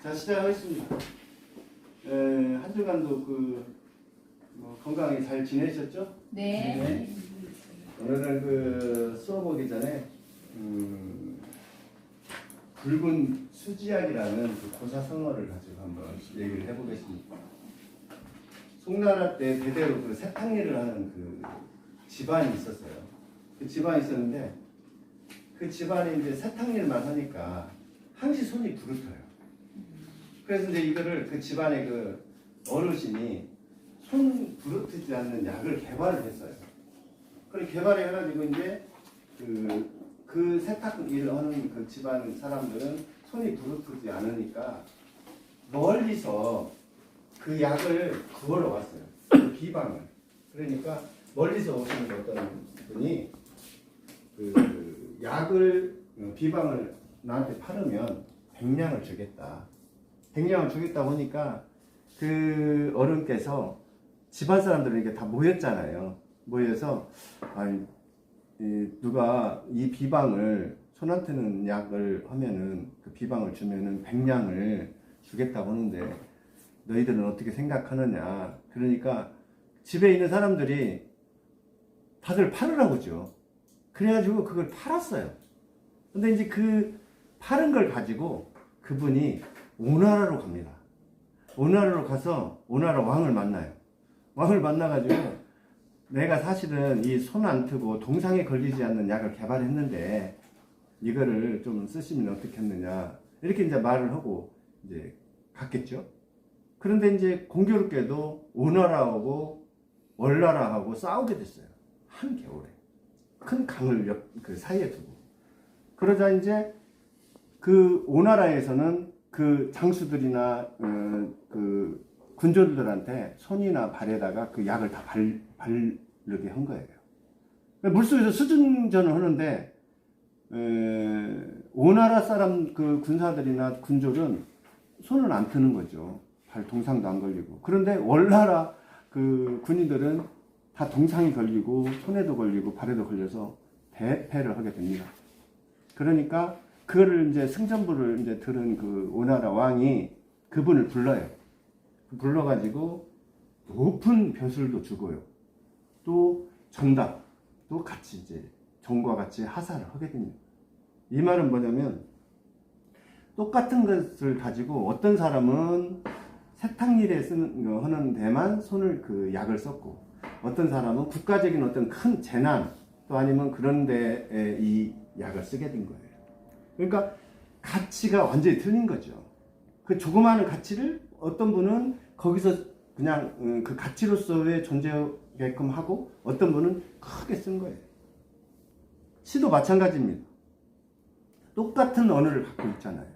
자, 시작하겠습니다. 한 주간도 건강히 잘 지내셨죠? 네. 오늘은 수업 오기 전에 붉은 수지약이라는 고사성어를 가지고 한번 얘기를 해보겠습니다. 송나라 때 대대로 세탁일을 하는 집안이 있었어요. 그 집안이 있었는데 그 집안이 이제 세탁일만 하니까 항시 손이 부르터요. 그래서 이제 이거를 그 집안의 어르신이 손 부르트지 않는 약을 개발을 했어요. 그걸 개발해가지고 이제 그 세탁 일을 하는 그 집안 사람들은 손이 부르트지 않으니까 멀리서 그 약을 구하러 왔어요. 그 비방을. 그러니까 멀리서 오시는 어떤 분이 비방을 나한테 팔으면 100냥을 주겠다. 100냥을 주겠다고 하니까 그 어른께서 집안 사람들에게 다 모였잖아요. 모여서 누가 이 비방을 손한테는 약을 하면은 그 비방을 주면은 100냥을 주겠다고 하는데 너희들은 어떻게 생각하느냐. 그러니까 집에 있는 사람들이 다들 팔으라고죠. 그래가지고 그걸 팔았어요. 근데 이제 그 파는 걸 가지고 그분이 오나라로 갑니다. 오나라로 가서 오나라 왕을 만나요. 왕을 만나가지고 내가 사실은 이 손 안 트고 동상에 걸리지 않는 약을 개발했는데 이거를 좀 쓰시면 어떻겠느냐. 이렇게 이제 말을 하고 이제 갔겠죠. 그런데 이제 공교롭게도 오나라하고 월나라하고 싸우게 됐어요. 한겨울에. 큰 강을 그 사이에 두고. 그러자 이제 그 오나라에서는 그 장수들이나 그 군졸들한테 손이나 발에다가 그 약을 다 바르게 한 거예요. 물속에서 수중전을 하는데 오나라 사람 그 군사들이나 군졸은 손을 안 트는 거죠. 발 동상도 안 걸리고. 그런데 월나라 그 군인들은 다 동상이 걸리고 손에도 걸리고 발에도 걸려서 대패를 하게 됩니다. 그러니까 그거를 이제 승전부를 이제 들은 그 오나라 왕이 그분을 불러요. 불러가지고 높은 벼슬도 주고요. 또 정답도 같이 이제 종과 같이 하사를 하게 됩니다. 이 말은 뭐냐면 똑같은 것을 가지고 어떤 사람은 세탁일에 하는 데만 손을 그 약을 썼고 어떤 사람은 국가적인 어떤 큰 재난 또 아니면 그런 데에 이 약을 쓰게 된 거예요. 그러니까 가치가 완전히 틀린 거죠. 그 조그마한 가치를 어떤 분은 거기서 그냥 그 가치로서의 존재게끔 하고 어떤 분은 크게 쓴 거예요. 시도 마찬가지입니다. 똑같은 언어를 갖고 있잖아요.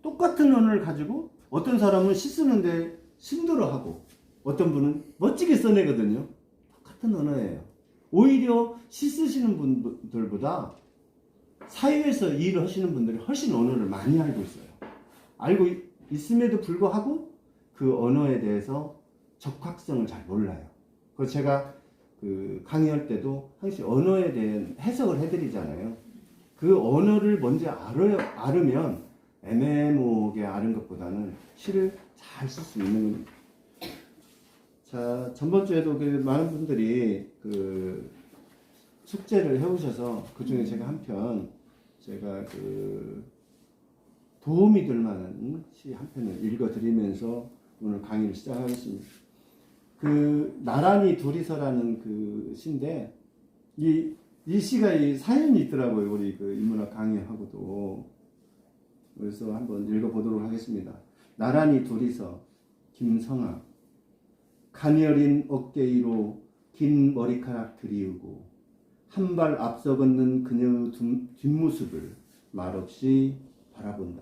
똑같은 언어를 가지고 어떤 사람은 시 쓰는데 힘들어하고 어떤 분은 멋지게 써내거든요. 똑같은 언어예요. 오히려 시 쓰시는 분들보다 사회에서 일을 하시는 분들이 훨씬 언어를 많이 알고 있어요. 알고 있음에도 불구하고 그 언어에 대해서 적확성을 잘 몰라요. 그래서 제가 강의할 때도 항상 언어에 대한 해석을 해드리잖아요. 그 언어를 먼저 알으면 애매모호하게 아는 것보다는 시를 잘 쓸 수 있는 겁니다. 자, 전번주에도 많은 분들이 숙제를 해오셔서 그 중에 제가 한 편 제가 도움이 될 만한 시 한 편을 읽어드리면서 오늘 강의를 시작하겠습니다. 나란히 둘이서라는 시인데 이 시가 사연이 있더라고요. 우리 인문학 강의하고도. 그래서 한번 읽어보도록 하겠습니다. 나란히 둘이서 김성아 가녀린 어깨 위로 긴 머리카락 들이우고 한 발 앞서 걷는 그녀 뒷모습을 말없이 바라본다.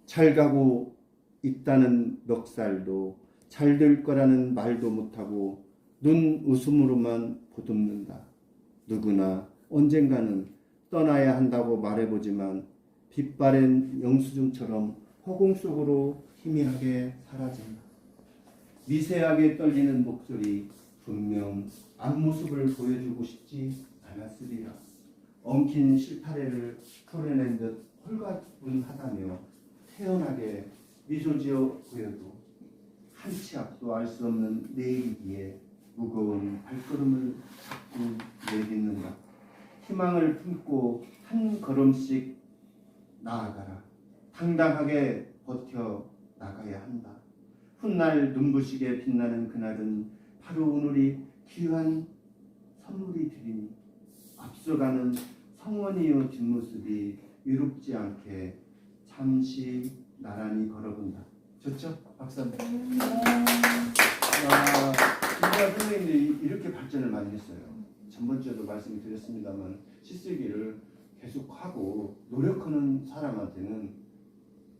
잘 가고 있다는 넉살도 잘 될 거라는 말도 못하고 눈 웃음으로만 보듬는다. 누구나 언젠가는 떠나야 한다고 말해보지만 빛바랜 영수증처럼 허공 속으로 희미하게 사라진다. 미세하게 떨리는 목소리 분명 앞모습을 보여주고 싶지 않았으리라. 엉킨 실타래를 풀어낸 듯 홀가분하다며 태연하게 미소 지어 보여도 한 치 앞도 알 수 없는 내일기에 무거운 발걸음을 자꾸 내딛는다. 희망을 품고 한 걸음씩 나아가라. 당당하게 버텨 나가야 한다. 훗날 눈부시게 빛나는 그날은 바로 오늘이 귀한 선물이 되리니 앞서가는 성원이여 뒷모습이 외롭지 않게 잠시 나란히 걸어본다. 좋죠? 박수 한번. 김구한 선생님들이 이렇게 발전을 많이 했어요. 전번주에도 말씀을 드렸습니다만 시쓰기를 계속하고 노력하는 사람한테는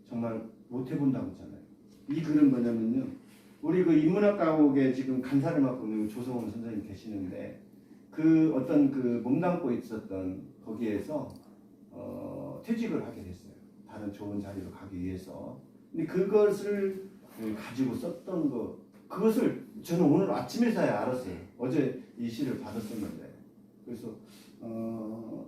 정말 못해본다고 했잖아요. 이 글은 뭐냐면요, 우리 그 인문학과옥에 지금 간사를 맡고 있는 조성원 선생님 계시는데 그 어떤 그 몸담고 있었던 거기에서 퇴직을 하게 됐어요. 다른 좋은 자리로 가기 위해서. 근데 그것을 가지고 썼던 거, 그것을 저는 오늘 아침에서야 알았어요. 어제 이 시를 받았었는데. 그래서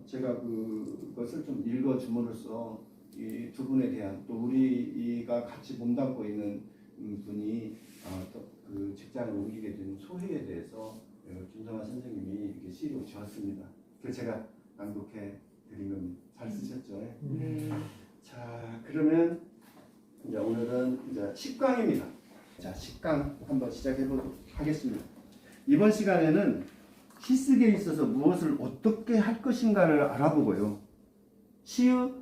제가 그것을 좀 읽어줌으로써 이 두 분에 대한, 또 우리가 같이 몸담고 있는 분이 또 그 직장을 옮기게 된 소회에 대해서 김정환 선생님이 이렇게 시로 지었습니다. 그래서 제가 낭독해 드리면 잘 쓰셨죠? 자, 그러면 이제 오늘은 이제 10강입니다. 자, 10강 한번 시작해 보도록 하겠습니다. 이번 시간에는 시쓰기에 있어서 무엇을 어떻게 할 것인가를 알아보고요. 시의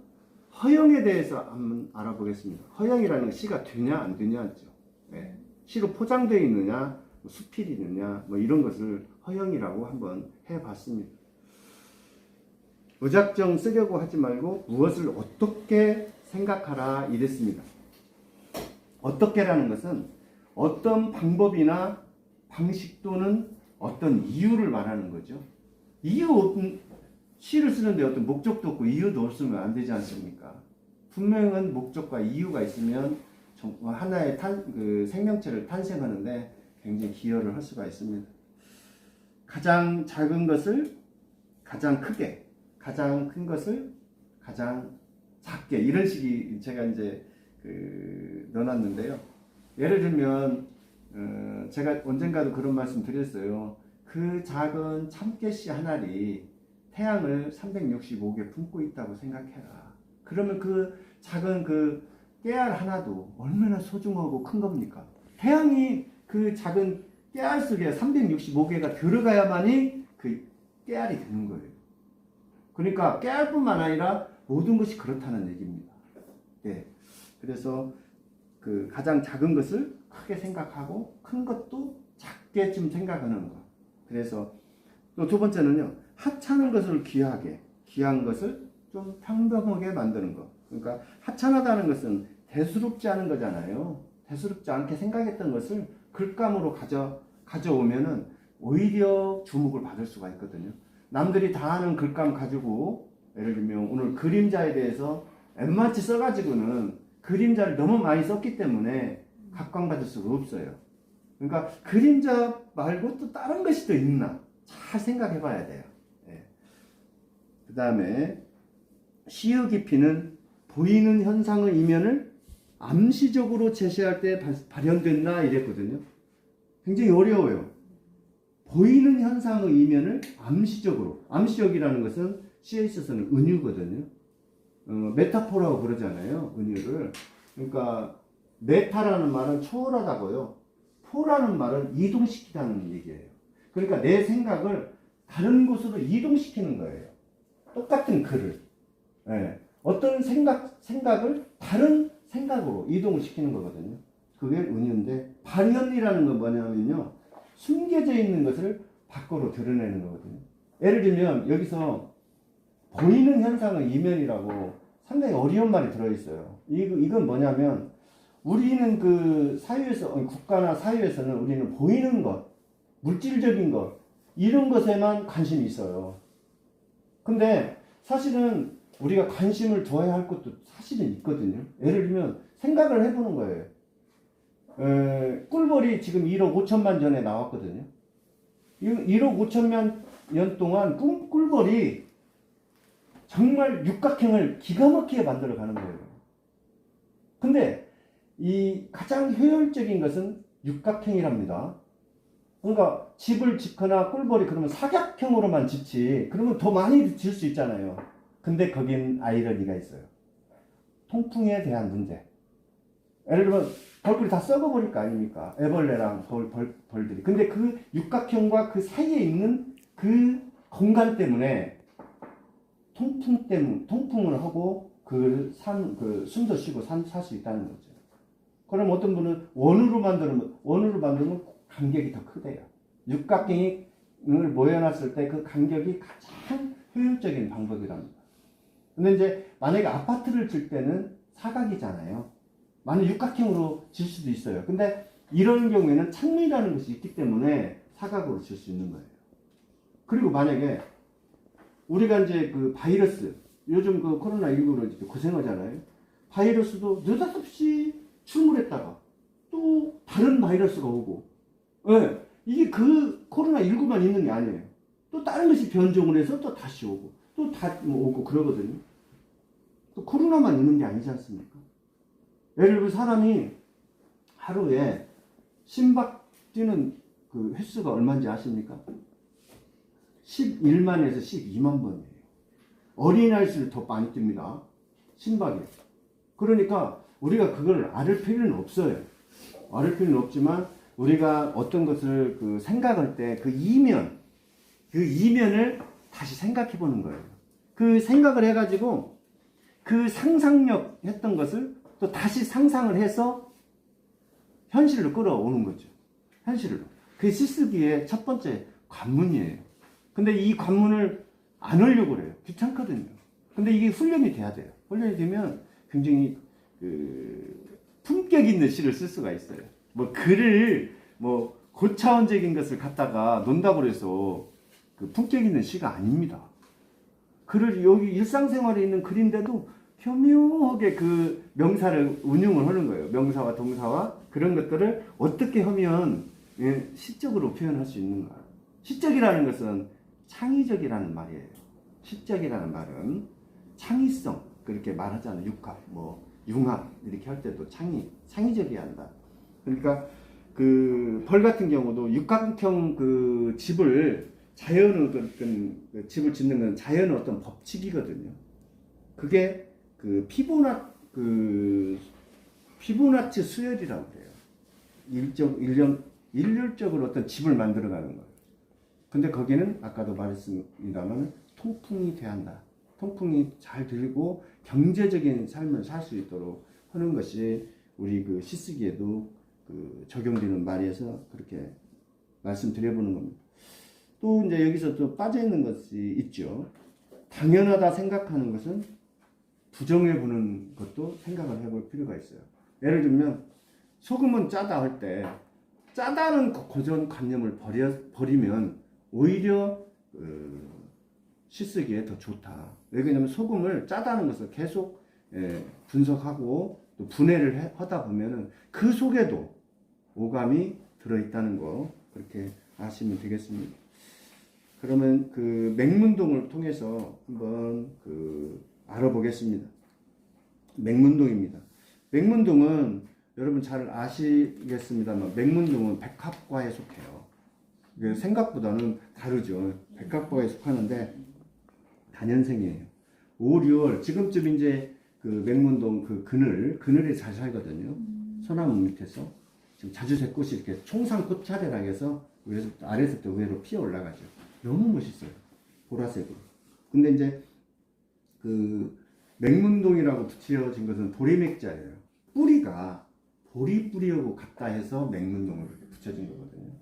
허영에 대해서 한번 알아보겠습니다. 허영이라는 건 시가 되냐 안 되냐죠. 네. 시로 포장되어 있느냐, 수필이 있느냐, 뭐 이런 것을 허영이라고 한번 해봤습니다. 무작정 쓰려고 하지 말고 무엇을 어떻게 생각하라 이랬습니다. 어떻게라는 것은 어떤 방법이나 방식 또는 어떤 이유를 말하는 거죠. 이유 없는 시를 쓰는데 어떤 목적도 없고 이유도 없으면 안 되지 않습니까? 분명한 목적과 이유가 있으면 하나의 생명체를 탄생하는데 굉장히 기여를 할 수가 있습니다. 가장 작은 것을 가장 크게, 가장 큰 것을 가장 작게, 이런 식이 제가 이제 넣어놨는데요. 예를 들면 제가 언젠가도 그런 말씀 드렸어요. 그 작은 참깨씨 한 알이 태양을 365개 품고 있다고 생각해라. 그러면 그 작은 그 깨알 하나도 얼마나 소중하고 큰 겁니까? 태양이 그 작은 깨알 속에 365개가 들어가야만이 그 깨알이 되는 거예요. 그러니까 깨알뿐만 아니라 모든 것이 그렇다는 얘기입니다. 예. 그래서 그 가장 작은 것을 크게 생각하고 큰 것도 작게 좀 생각하는 것. 그래서 또 두 번째는요, 하찮은 것을 귀하게, 귀한 것을 좀 평범하게 만드는 것. 그러니까 하찮하다는 것은 대수롭지 않은 거잖아요. 대수롭지 않게 생각했던 것을 글감으로 가져오면은 오히려 주목을 받을 수가 있거든요. 남들이 다 아는 글감 가지고, 예를 들면 오늘 그림자에 대해서 웬만치 써가지고는 그림자를 너무 많이 썼기 때문에 각광받을 수가 없어요. 그러니까 그림자 말고 또 다른 것이 또 있나 잘 생각해 봐야 돼요. 예. 그 다음에 시의 깊이는 보이는 현상의 이면을 암시적으로 제시할 때 발현됐나 이랬거든요. 굉장히 어려워요. 보이는 현상의 이면을 암시적으로, 암시적이라는 것은 시에 있어서는 은유거든요. 메타포라고 그러잖아요. 은유를. 그러니까 메타라는 말은 초월하다고요. 포라는 말은 이동시키다는 얘기예요. 그러니까 내 생각을 다른 곳으로 이동시키는 거예요. 똑같은 글을. 예. 어떤 생각을 다른 생각으로 이동을 시키는 거거든요. 그게 은유인데, 발현이라는 건 뭐냐면요, 숨겨져 있는 것을 밖으로 드러내는 거거든요. 예를 들면 여기서 보이는 현상의 이면이라고 상당히 어려운 말이 들어있어요. 이건 뭐냐면, 우리는 그 사회에서, 국가나 사회에서는 우리는 보이는 것, 물질적인 것, 이런 것에만 관심이 있어요. 근데 사실은 우리가 관심을 둬야 할 것도 사실은 있거든요. 예를 들면 생각을 해보는 거예요. 꿀벌이 지금 1억 5천만 전에 나왔거든요. 1억 5천만 년 동안 꿀벌이 정말 육각형을 기가 막히게 만들어 가는 거예요. 근데 이 가장 효율적인 것은 육각형이랍니다. 그러니까 집을 짓거나 꿀벌이 그러면 사각형으로만 짓지. 그러면 더 많이 지을 수 있잖아요. 근데 거긴 아이러니가 있어요. 통풍에 대한 문제. 예를 들면 벌꿀이 다 썩어버릴 거 아닙니까? 애벌레랑 벌들이. 근데 그 육각형과 그 사이에 있는 그 공간 때문에 통풍을 하고 그 숨도 쉬고 살 수 있다는 거죠. 그럼 어떤 분은 원으로 만들면 간격이 더 크대요. 육각형을 모여놨을 때 그 간격이 가장 효율적인 방법이랍니다. 근데 이제 만약에 아파트를 질 때는 사각이잖아요. 만약 육각형으로 질 수도 있어요. 근데 이런 경우에는 창문이라는 것이 있기 때문에 사각으로 질 수 있는 거예요. 그리고 만약에 우리가 이제 그 바이러스, 요즘 그 코로나19로 고생하잖아요. 바이러스도 느닷없이 출몰했다가 또 다른 바이러스가 오고, 네, 이게 그 코로나19만 있는 게 아니에요. 또 다른 것이 변종을 해서 또 다시 오고, 또 다 오고 그러거든요. 또 코로나만 있는 게 아니지 않습니까? 예를 들어 사람이 하루에 심박 뛰는 그 횟수가 얼마인지 아십니까? 11만에서 12만 번이에요. 어린아이일수록 더 많이 뜁니다. 심박이. 그러니까 우리가 그걸 앓을 필요는 없어요. 앓을 필요는 없지만 우리가 어떤 것을 그 생각할 때 그 이면을 다시 생각해 보는 거예요. 그 생각을 해가지고 그 상상력 했던 것을 또 다시 상상을 해서 현실로 끌어오는 거죠. 현실로. 그게 시스기의 첫 번째 관문이에요. 근데 이 관문을 안 하려고 그래요. 귀찮거든요. 근데 이게 훈련이 돼야 돼요. 훈련이 되면 굉장히 품격 있는 시를 쓸 수가 있어요. 뭐 글을 뭐 고차원적인 것을 갖다가 논다고 해서 그 품격 있는 시가 아닙니다. 글을 여기 일상생활에 있는 글인데도 교묘하게 그 명사를 운용을 하는 거예요. 명사와 동사와 그런 것들을 어떻게 하면 시적으로 표현할 수 있는가. 시적이라는 것은 창의적이라는 말이에요. 시적이라는 말은 창의성, 그렇게 말하잖아요. 육합, 융합 이렇게 할 때도 창의적이어야 한다. 그러니까 그 벌 같은 경우도 육각형 그 집을 그 집을 짓는 건 자연의 어떤 법칙이거든요. 그게 그 피보나치 수열이라고 해요. 일률적으로 어떤 집을 만들어가는 거예요. 근데 거기는 아까도 말했습니다만 통풍이 돼야 한다. 통풍이 잘 들고 경제적인 삶을 살 수 있도록 하는 것이 우리 그 시쓰기에도 그 적용되는 말이어서 그렇게 말씀드려보는 겁니다. 또 이제 여기서 또 빠져있는 것이 있죠. 당연하다 생각하는 것은 부정해보는 것도 생각을 해볼 필요가 있어요. 예를 들면 소금은 짜다 할 때 짜다는 고정관념을 버리면 오히려 시쓰기에 더 좋다. 왜냐하면 소금을 짜다는 것을 계속 분석하고 또 분해를 하다 보면은 그 속에도 오감이 들어있다는 거 그렇게 아시면 되겠습니다. 그러면 그 맹문동을 통해서 한번 알아보겠습니다. 맹문동입니다. 맹문동은 여러분 잘 아시겠습니다만 맹문동은 백합과에 속해요. 생각보다는 다르죠. 백합과에 속하는데 단연생이에요. 5, 6월 지금쯤 이제 그 맹문동 그 그늘에 잘 살거든요. 소나무 밑에서 지금 자주색 꽃이 이렇게 총상꽃 차례라 해서 아래에서부터 위로 피어 올라가죠. 너무 멋있어요. 보라색으로. 근데 이제 그 맹문동이라고 붙여진 것은 보리맥자예요. 뿌리가 보리뿌리하고 같다 해서 맹문동으로 붙여진 거거든요.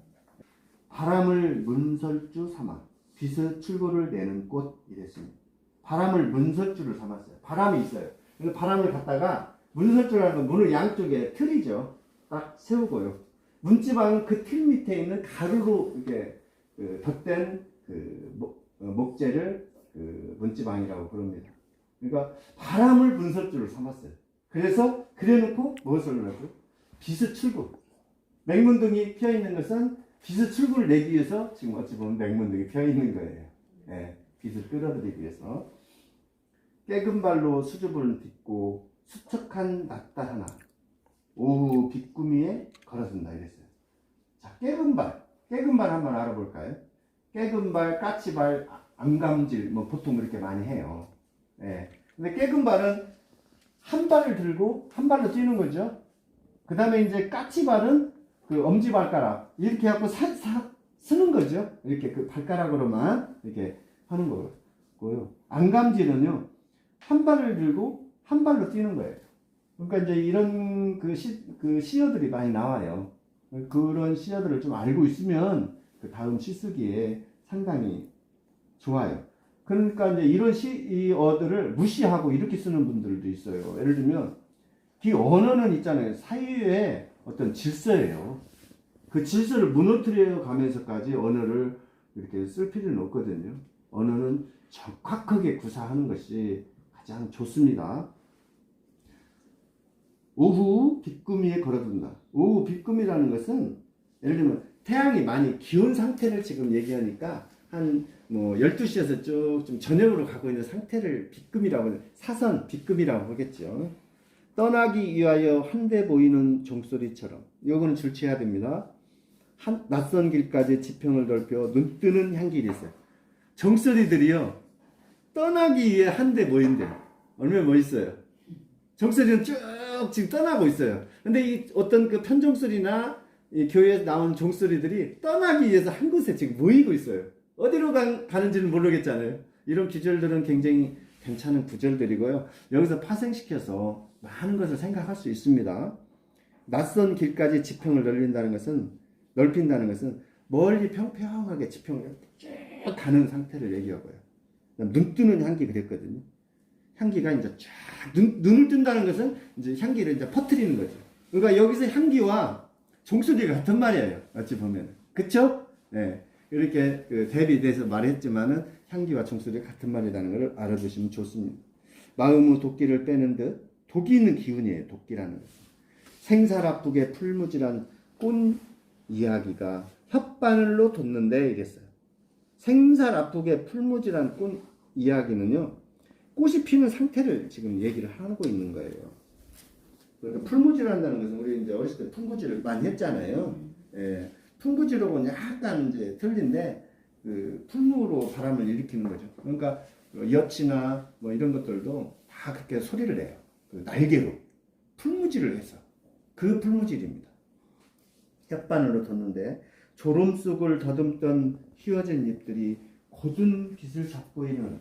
바람을 문설주 삼아 빛의 출구를 내는 꽃 이랬습니다. 바람을 문설주를 삼았어요. 바람이 있어요. 그래서 바람을 갖다가 문설주라는 건 문을 양쪽에 틀이죠. 딱 세우고요. 문지방은 그 틀 밑에 있는 가루로 이렇게 덧댄 목재를 문지방이라고 부릅니다. 그러니까 바람을 문설주를 삼았어요. 그래서 그래놓고 무엇을 넣었고 빛의 출구. 맹문동이 피어 있는 것은 빛의 출구를 내기 위해서 지금 어찌 보면 맹문동이 피어 있는 거예요. 빛을 끌어들이기 위해서 깨금 발로 수줍을 딛고 수척한 낫달 하나 오후 빗구미에 걸어둔다 이랬어요. 자, 깨금발 한번 알아볼까요? 깨금발, 까치발, 안감질 뭐 보통 그렇게 많이 해요. 예. 근데 깨금발은 한 발을 들고 한 발로 뛰는 거죠. 그 다음에 이제 까치발은 그 엄지발가락 이렇게 해갖고 쓰는 거죠. 이렇게 그 발가락으로만 이렇게 하는 거고요. 안감질은요, 한 발을 들고 한 발로 뛰는 거예요. 그러니까 이제 이런 그 시어들이 많이 나와요. 그런 시어들을 좀 알고 있으면 그 다음 시쓰기에 상당히 좋아요. 그러니까 이제 이런 시어들을 무시하고 이렇게 쓰는 분들도 있어요. 예를 들면 이 언어는 있잖아요. 사유의 어떤 질서예요. 그 질서를 무너뜨려 가면서까지 언어를 이렇게 쓸 필요는 없거든요. 언어는 정확하게 구사하는 것이 가장 좋습니다. 오후 빗구미에 걸어둔다. 오후 빗구미라는 것은 예를 들면 태양이 많이 기온 상태를 지금 얘기하니까 한 뭐 12시에서 쭉 좀 저녁으로 가고 있는 상태를 빗금이라고, 사선 빗금이라고 하겠죠. 떠나기 위하여 한데 보이는 종소리처럼, 요거는 줄치해야 됩니다. 낯선 길까지 지평을 넓혀 눈뜨는 향길이 있어요. 종소리들이요, 떠나기 위해 한데 보인대요. 얼마나 멋있어요. 종소리는 쭉 지금 떠나고 있어요. 근데 이 어떤 그 편종소리나 이 교회에서 나온 종소리들이 떠나기 위해서 한 곳에 지금 모이고 있어요. 어디로 가는지는 모르겠잖아요. 이런 구절들은 굉장히 괜찮은 구절들이고요. 여기서 파생시켜서 많은 것을 생각할 수 있습니다. 낯선 길까지 지평을 넓힌다는 것은 멀리 평평하게 지평을 쭉 가는 상태를 얘기하고요. 눈 뜨는 향기 그랬거든요. 향기가 이제 쫙 눈을 뜬다는 것은 이제 향기를 이제 퍼뜨리는 거죠. 그러니까 여기서 향기와 종소리가 같은 말이에요. 어찌 보면. 그쵸? 네. 이렇게 그 대비돼서 말했지만은 향기와 종소리가 같은 말이라는 걸 알아두시면 좋습니다. 마음의 도끼를 빼는 듯, 독이 있는 기운이에요. 도끼라는 것은. 생살 아프게 풀무질한 꽃 이야기가 혓바늘로 돋는데 이랬어요. 생살 아프게 풀무질한 꽃 이야기는요, 꽃이 피는 상태를 지금 얘기를 하고 있는 거예요. 그러니까 풀무질한다는 것은 우리 이제 어렸을 때 풍부지를 많이 했잖아요. 예. 풍부지로는 약간 이제 틀린데 그 풀무로 바람을 일으키는 거죠. 그러니까 여치나 뭐 이런 것들도 다 그렇게 소리를 내요. 그 날개로 풀무질을 해서 그 풀무질입니다. 혓바늘로 뒀는데 졸음 속을 더듬던 휘어진 잎들이 고든 빛을 잡고 있는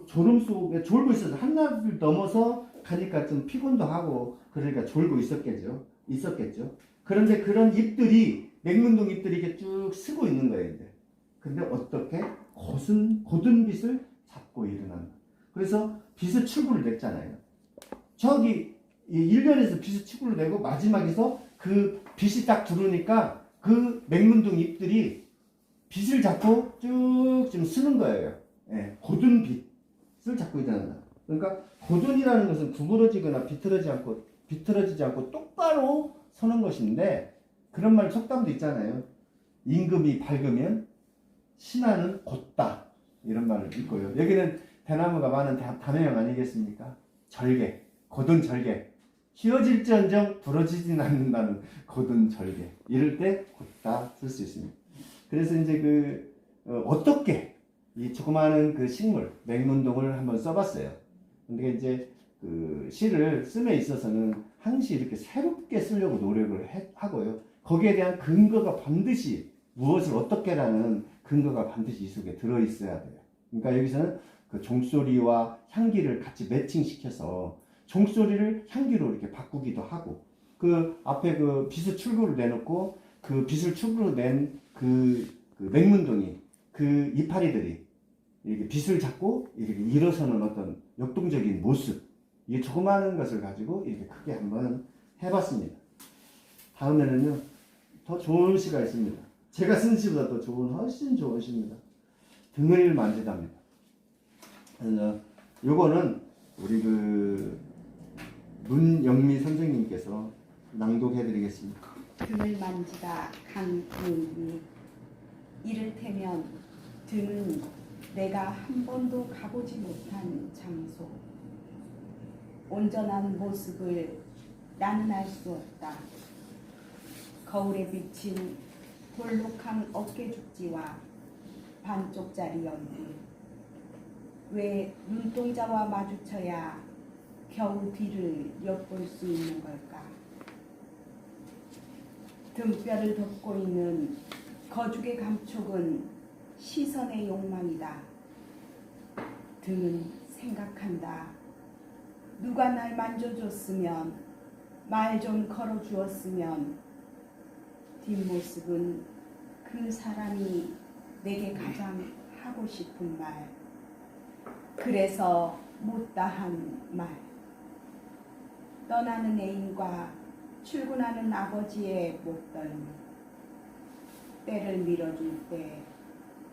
졸음 속에 졸고 있어서 한낮을 넘어서 가니까 좀 피곤도 하고 그러니까 졸고 있었겠죠. 그런데 그런 잎들이 맹문동 잎들이 이렇게 쭉 쓰고 있는 거예요. 이제. 근데 어떻게 고든 빛을 잡고 일어난다. 그래서 빛의 출구를 냈잖아요. 저기 일면에서 빛의 출구를 내고 마지막에서 그 빛이 딱 들어오니까 그 맹문동 잎들이 빛을 잡고 쭉 지금 쓰는 거예요. 예, 고든 빛을 잡고 일어난다. 그러니까 고든이라는 것은 구부러지거나 비틀어지지 않고 똑바로 서는 것인데, 그런 말 속담도 있잖아요. 임금이 밝으면 신하는 곧다, 이런 말을 있고요. 여기는 대나무가 많은 담해형 아니겠습니까? 절개, 고든 절개. 휘어질지언정 부러지진 않는다는 고든 절개. 이럴 때 곧다 쓸 수 있습니다. 그래서 이제 어떻게 이 조그마한 그 식물 맹문동을 한번 써봤어요. 근데 이제 그 시를 씀에 있어서는 항시 이렇게 새롭게 쓰려고 노력을 하고요. 거기에 대한 근거가 반드시, 무엇을 어떻게라는 근거가 반드시 이 속에 들어있어야 돼요. 그러니까 여기서는 그 종소리와 향기를 같이 매칭시켜서 종소리를 향기로 이렇게 바꾸기도 하고, 그 앞에 그 빛의 출구를 내놓고 그 빛을 출구로 낸 그 맹문동이, 그 이파리들이 이렇게 빛을 잡고 이렇게 일어서는 어떤 역동적인 모습, 이 조그마한 것을 가지고 이렇게 크게 한번 해봤습니다. 다음에는요, 더 좋은 시가 있습니다. 제가 쓴 시보다 더 훨씬 좋은 시입니다. 등을 만지답니다. 그래서 요거는 우리 문영미 선생님께서 낭독해드리겠습니다. 등을 만지다 강문이. 이를테면 등은 내가 한 번도 가보지 못한 장소. 온전한 모습을 나는 알 수 없다. 거울에 비친 볼록한 어깨죽지와 반쪽짜리 얼굴. 왜 눈동자와 마주쳐야 겨우 뒤를 엿볼 수 있는 걸까? 등뼈를 덮고 있는 거죽의 감촉은 시선의 욕망이다. 등은 생각한다. 누가 날 만져줬으면, 말 좀 걸어주었으면. 뒷모습은 그 사람이 내게 가장 하고 싶은 말. 그래서 못다한 말. 떠나는 애인과 출근하는 아버지의 목덜미. 때를 밀어줄 때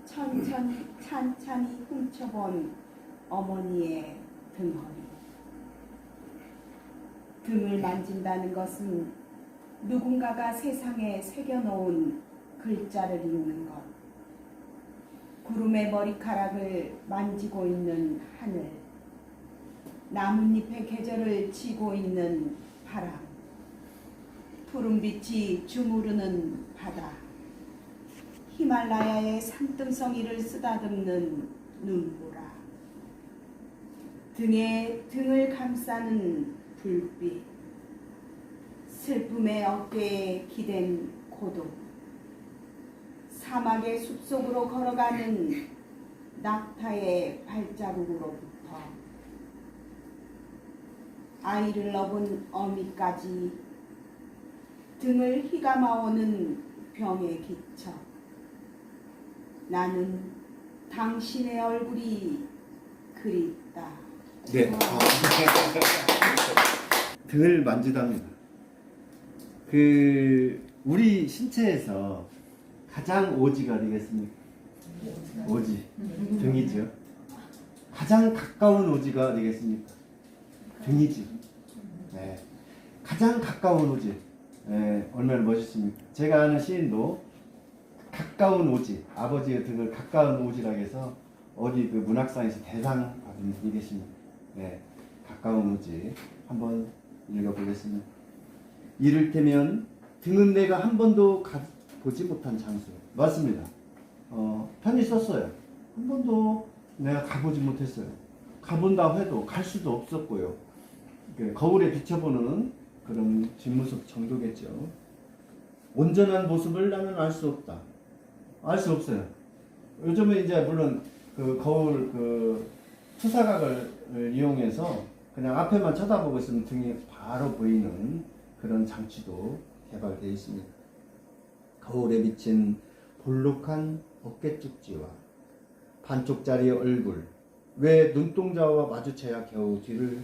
찬찬히 훔쳐본 어머니의 등허리. 등을 만진다는 것은 누군가가 세상에 새겨놓은 글자를 읽는 것. 구름의 머리카락을 만지고 있는 하늘. 나뭇잎의 계절을 지고 있는 바람. 푸른빛이 주무르는 바다. 히말라야의 산등성이를 쓰다듬는 눈보라. 등을 감싸는 불빛. 슬픔의 어깨에 기댄 고독. 사막의 숲속으로 걸어가는 낙타의 발자국으로부터 아이를 업은 어미까지 등을 휘감아오는 병에 기쳐 나는 당신의 얼굴이 그립다. 네. 등을 만지답니다. 우리 신체에서 가장 오지가 어디겠습니까? 오지. 등이죠. 가장 가까운 오지가 어디겠습니까? 등이지. 네. 가장 가까운 오지. 네. 얼마나 멋있습니까? 제가 아는 시인도 가까운 오지, 아버지의 등을 가까운 오지라고 해서 어디 그 문학상에서 대상 받은 분이 계십니다. 네. 가까운 오지. 한번 읽어보겠습니다. 이를테면 등은 내가 한 번도 보지 못한 장소. 맞습니다. 편히 썼어요. 한 번도 내가 가보지 못했어요. 가본다고 해도 갈 수도 없었고요. 거울에 비춰보는 그런 뒷모습 정도겠죠. 온전한 모습을 나는 알 수 없다. 알 수 없어요. 요즘에 이제 물론 그 거울 투사각을 이용해서 그냥 앞에만 쳐다보고 있으면 등이 바로 보이는 그런 장치도 개발되어 있습니다. 거울에 비친 볼록한 어깨쪽지와 반쪽짜리 얼굴. 왜 눈동자와 마주쳐야 겨우 뒤를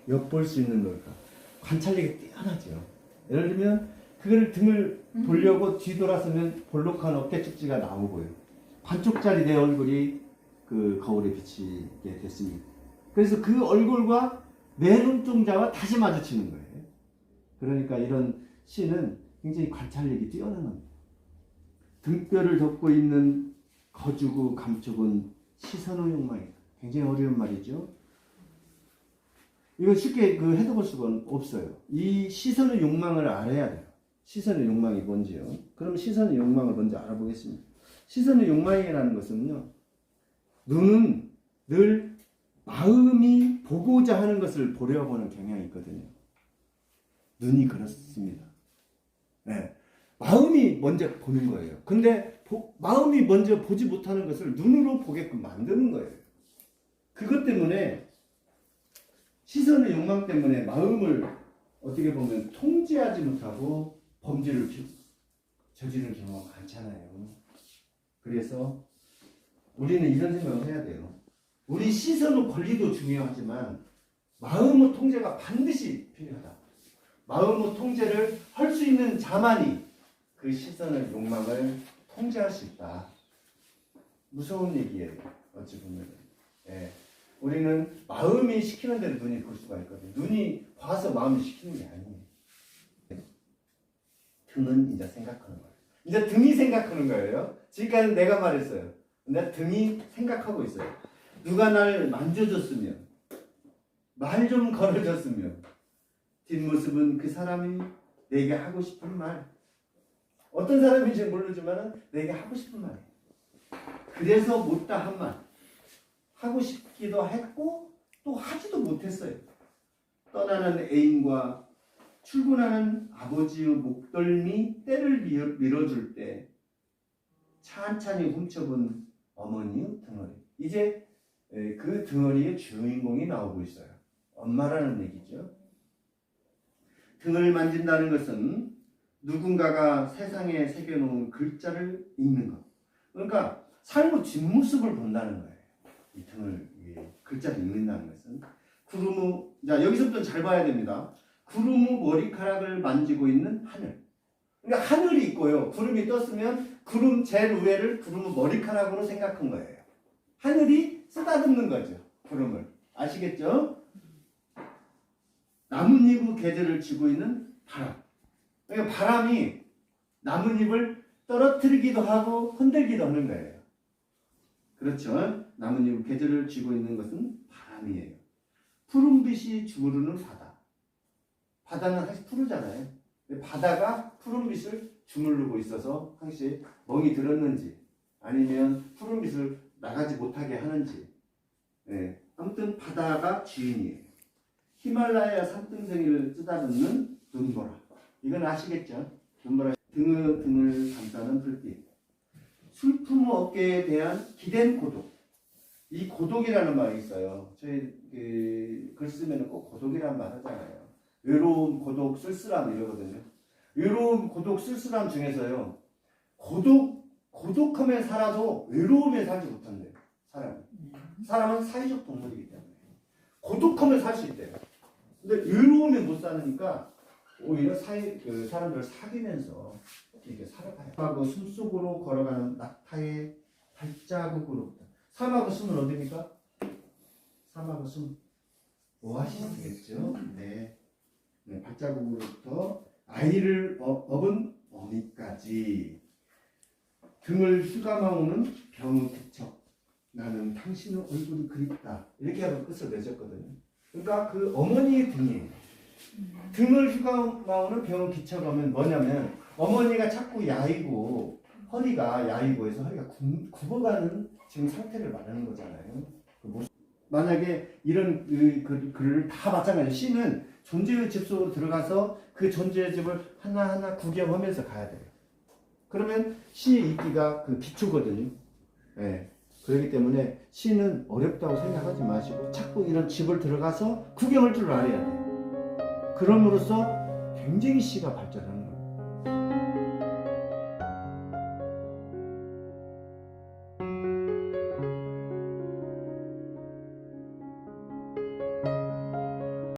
엿볼 수 있는 걸까? 관찰력이 뛰어나죠. 예를 들면 그걸 등을 보려고 뒤돌아서면 볼록한 어깨쪽지가 나오고요. 반쪽짜리 내 얼굴이 그 거울에 비치게 됐습니다. 그래서 그 얼굴과 내 눈동자와 다시 마주치는 거예요. 그러니까 이런 시는 굉장히 관찰력이 뛰어난 겁니다. 등뼈를 덮고 있는 거주고 감촉은 시선의 욕망이다. 굉장히 어려운 말이죠. 이거 쉽게 해석할 수가 없어요. 이 시선의 욕망을 알아야 돼요. 시선의 욕망이 뭔지요. 그럼 시선의 욕망을 먼저 알아보겠습니다. 시선의 욕망이라는 것은요, 눈은 늘 마음이 보고자 하는 것을 보려고 하는 경향이 있거든요. 눈이 그렇습니다. 네. 마음이 먼저 보는 거예요. 근데 마음이 먼저 보지 못하는 것을 눈으로 보게끔 만드는 거예요. 그것 때문에 시선의 욕망 때문에 마음을 어떻게 보면 통제하지 못하고 범죄를 저지르는 경우가 많잖아요. 그래서 우리는 이런 생각을 해야 돼요. 우리 시선의 권리도 중요하지만 마음의 통제가 반드시 필요하다. 마음의 통제를 할 수 있는 자만이 그 시선의 욕망을 통제할 수 있다. 무서운 얘기예요. 어찌 보면. 예. 우리는 마음이 시키는 대로 눈이 볼 수가 있거든요. 눈이 봐서 마음이 시키는 게 아니에요. 등은 이제 생각하는 거예요. 이제 등이 생각하는 거예요. 지금까지 내가 말했어요. 근데 등이 생각하고 있어요. 누가 날 만져줬으면, 말 좀 걸어줬으면 뒷모습은 그 사람이 내게 하고 싶은 말, 어떤 사람인지 모르지만 내게 하고 싶은 말이에요. 그래서 못다 한 말, 하고 싶기도 했고 또 하지도 못했어요. 떠나는 애인과 출근하는 아버지의 목덜미 때를 밀어줄 때 찬찬히 훔쳐본 어머니의 등어리. 이제 그 등어리의 주인공이 나오고 있어요. 엄마라는 얘기죠. 등을 만진다는 것은 누군가가 세상에 새겨놓은 글자를 읽는 것. 그러니까 삶의 뒷모습을 본다는 거예요. 이 등을, 글자를 읽는다는 것은. 자, 여기서부터 잘 봐야 됩니다. 구름의 머리카락을 만지고 있는 하늘. 그러니까 하늘이 있고요. 구름이 떴으면 구름 제일 위에를 구름의 머리카락으로 생각한 거예요. 하늘이 쓰다듬는 거죠. 구름을. 아시겠죠? 나뭇잎의 계절을 쥐고 있는 바람. 그러니까 바람이 나뭇잎을 떨어뜨리기도 하고 흔들기도 하는 거예요. 그렇죠? 나뭇잎의 계절을 쥐고 있는 것은 바람이에요. 푸른빛이 주무르는 바다. 바다는 사실 푸르잖아요. 바다가 푸른빛을 주무르고 있어서 항시 멍이 들었는지 아니면 푸른빛을 나가지 못하게 하는지. 아무튼 바다가 주인이에요. 히말라야 산등성이를 쓰다듬는 눈보라. 이건 아시겠죠? 눈보라. 등을 감싸는 불빛. 슬픔의 어깨에 대한 기댄 고독. 이 고독이라는 말이 있어요. 저희 글 쓰면 꼭 고독이라는 말 하잖아요. 외로움, 고독, 쓸쓸함 이러거든요. 외로움, 고독, 쓸쓸함 중에서요. 고독하면 살아도 외로움에 살지 못한대요. 사람은 사회적 동물이기 때문에. 고독하면 살 수 있대요. 근데 외로우면 못 사니까 오히려 사람들을 사귀면서 이렇게 살아가요. 사막의 숨속으로 걸어가는 낙타의 발자국으로. 사막의 숨은 어디입니까? 사막의 숨. 오아시스겠죠? 네. 발자국으로부터 아이를 업은 어미까지 등을 휘감아오는 병의 기척. 나는 당신의 얼굴이 그립다. 이렇게 하고 끝을 맺었거든요. 그러니까 그 어머니의 등이에요. 등을 휘감아오는 병의 기척 하면 뭐냐면 어머니가 자꾸 야이고 허리가 야이고 해서 허리가 굽어가는 지금 상태를 말하는 거잖아요. 만약에 이런 글을 다 마찬가지예요. 시는 존재의 집 속으로 들어가서 그 존재의 집을 하나하나 구경하면서 가야 돼요. 그러면 시의 읽기가 그 기초거든요. 네. 그렇기 때문에 시는 어렵다고 생각하지 마시고 자꾸 이런 집을 들어가서 구경할 줄 알아야 돼요. 그럼으로써 굉장히 시가 발전하는 거예요.